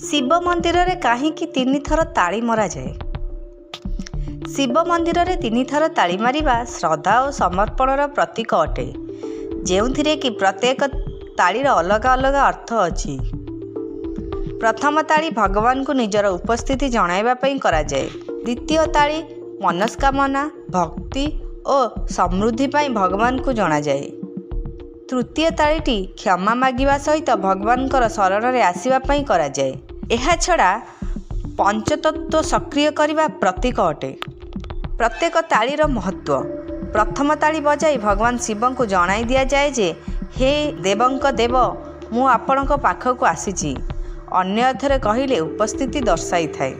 शिव मंदिर रे काहींकि 3 थर ताली मरा जाए। शिव मंदिर रे 3 थर ताली मारिबा श्रद्धा और समर्पणर प्रतीक अटे, जेउथिरे कि प्रत्येक तालीर अलग अलग अर्थ अछि। प्रथम ताली भगवान को निजर उपस्थिति जणाइबा पई करा जाए। द्वितीय ताली मनस्कामना, भक्ति और समृद्धि पई भगवान को जणा जाए। तृतीय तालीटी क्षमा मागिबा सहित भगवानकर शरण रे आसीबा पई करा जाए। एहा छड़ा पंचतत्व सक्रिय करिबा प्रतीक अटे। प्रत्येक तालीर महत्व। प्रथम ताली बजाई भगवान शिव को जणाई दिया जाए जे हे देवंक देव, मु आपणक पाखक आसीची। अन्य अर्थरे कहिले उपस्थिति दर्शाई थाए।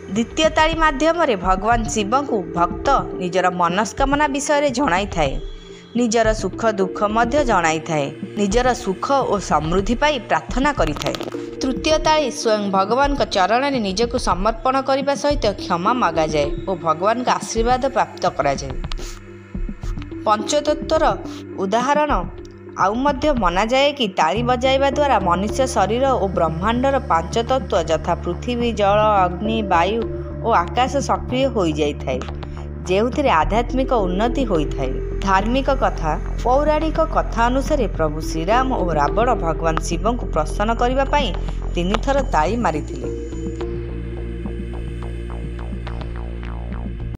द्वितीय ताली माध्यम रे भगवान शिव को भक्त निजर मनस्कामना विषय जणाई थाए। निजर सुख दुख मध्य जणाई थाए। निजर सुख और समृद्धि पाई प्रार्थना करि थाए। तृतीय ताली स्वयं भगवान का चरण में निजको समर्पण करने सहित क्षमा मागा जाए और भगवान का आशीर्वाद प्राप्त करा जाए। पंचतत्वर उदाहरण आउ मध्य मना जाए कि ताली बजाइबा द्वारा मनुष्य शरीर और ब्रह्मांडर 5 तत्व यथा पृथ्वी, जल, अग्नि, वायु और आकाश सक्रिय हो जाए, जेउथिरे आध्यात्मिक उन्नति होइथाए। धार्मिक कथा। पौराणिक कथा अनुसार प्रभु श्रीराम और रावण भगवान शिव को प्रसन्न करने 3 थर ताली मारिथिले।